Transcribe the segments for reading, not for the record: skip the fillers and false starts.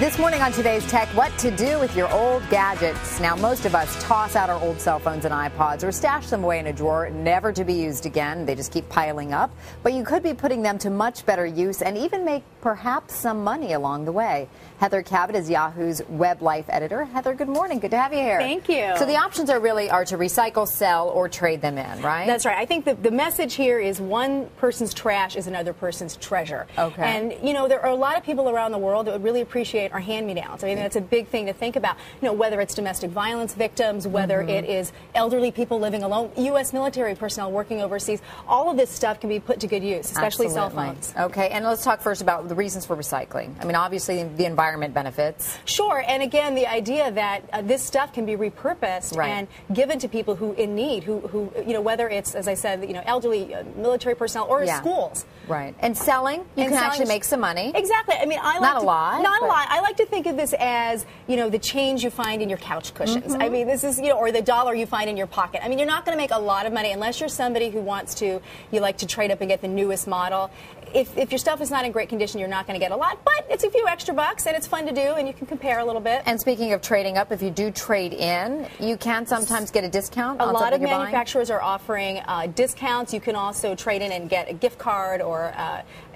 This morning on Today's Tech, what to do with your old gadgets. Now, most of us toss out our old cell phones and iPods or stash them away in a drawer, never to be used again. They just keep piling up. But you could be putting them to much better use and even make perhaps some money along the way. Heather Cabot is Yahoo's Web Life editor. Heather, good morning. Good to have you here. Thank you. So the options are to recycle, sell, or trade them in, right? That's right. I think the message here is one person's trash is another person's treasure. Okay. And, you know, there are a lot of people around the world that would really appreciate our hand-me-downs. I mean, that's a big thing to think about. You know, whether it's domestic violence victims, whether it is elderly people living alone, U.S. military personnel working overseas, all of this stuff can be put to good use, especially cell phones. Okay, and let's talk first about the reasons for recycling. I mean, obviously, the environment benefits. Sure, and again, the idea that this stuff can be repurposed and given to people who in need, who you know, whether it's, as I said, you know, elderly, military personnel, or schools. Right, and selling, you can actually make some money. Exactly. I mean, I like not a lot. Not a lot. I like to think of this as, you know, the change you find in your couch cushions. I mean, this is, you know, or the dollar you find in your pocket. I mean, you're not going to make a lot of money unless you're somebody who wants to, you like to trade up and get the newest model. If your stuff is not in great condition, you're not going to get a lot, but it's a few extra bucks, and it's fun to do, and you can compare a little bit. And speaking of trading up, if you do trade in, you can sometimes get a discount on something you're buying? A lot of manufacturers are offering discounts. You can also trade in and get a gift card or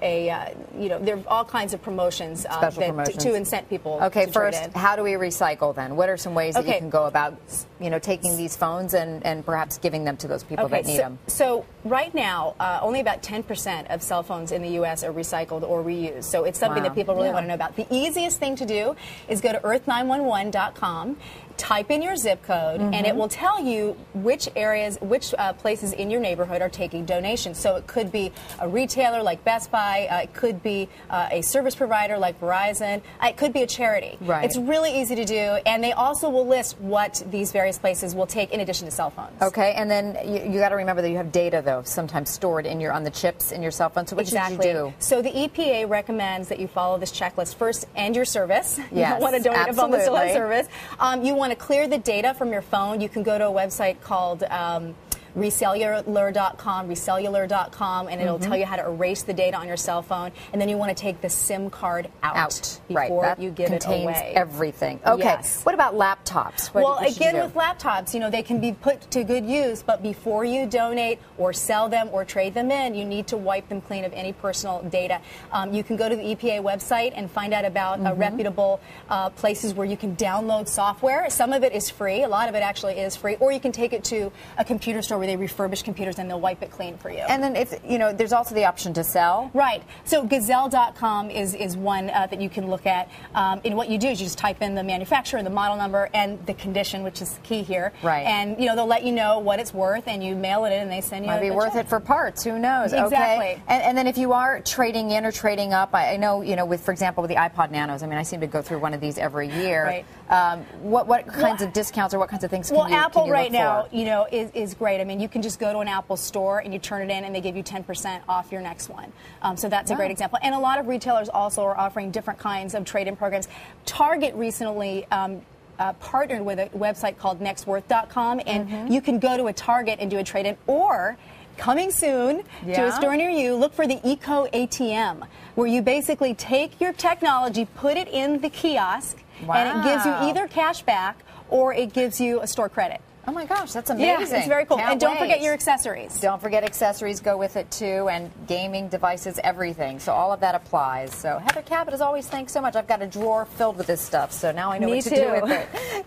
you know, there are all kinds of promotions, promotions. To incent people to trade first, in. How do we recycle then? What are some ways that you can go about, you know, taking these phones and perhaps giving them to those people that need them? So right now, only about 10% of cell phones in the U.S. are recycled or reused. So it's something that people really want to know about. The easiest thing to do is go to earth911.com, type in your zip code, and it will tell you which areas, which places in your neighborhood are taking donations. So it could be a retailer like Best Buy, it could be a service provider like Verizon, it could be a charity. Right. It's really easy to do, and they also will list what these various places will take in addition to cell phones. Okay, and then you got to remember that you have data, though, sometimes stored in on the chips in your cell phone. So what should you do? So the EPA recommends that you follow this checklist first, and your service. Yes, you don't want to donate a phone that still has service. You want to clear the data from your phone. You can go to a website called recellular.com, and it'll tell you how to erase the data on your cell phone, and then you want to take the SIM card out before you give it away. Contains everything. Okay. Yes. What about laptops? Well, again, with laptops, you know, they can be put to good use, but before you donate or sell them or trade them in, you need to wipe them clean of any personal data. You can go to the EPA website and find out about reputable places where you can download software. Some of it is free. A lot of it actually is free. Or you can take it to a computer store where they refurbish computers and they'll wipe it clean for you. And then, there's also the option to sell. Right. So Gazelle.com is one that you can look at. And what you do is you just type in the manufacturer, the model number, and the condition, which is key here. Right. And, you know, they'll let you know what it's worth, and you mail it in, and they send you Might be worth it for parts. Who knows? Exactly. Okay. And then if you are trading in or trading up, I know, you know, for example, with the iPod Nanos, I mean, I seem to go through one of these every year. Right. What kinds of discounts or what kinds of things can you Apple look right now, for? you know, is great. I mean, you can just go to an Apple store and you turn it in, and they give you 10% off your next one. So that's a great example. And a lot of retailers also are offering different kinds of trade-in programs. Target recently partnered with a website called nextworth.com, and you can go to a Target and do a trade-in, or coming soon to a store near you, look for the ecoATM, where you basically take your technology, put it in the kiosk, and it gives you either cash back or it gives you a store credit. Oh my gosh, that's amazing. Yeah, it's very cool. Can't and don't wait. forget your accessories. Don't forget accessories go with it too, and gaming devices, everything. So all of that applies. So Heather Cabot, as always, thanks so much. I've got a drawer filled with this stuff, so now I know what to do with it.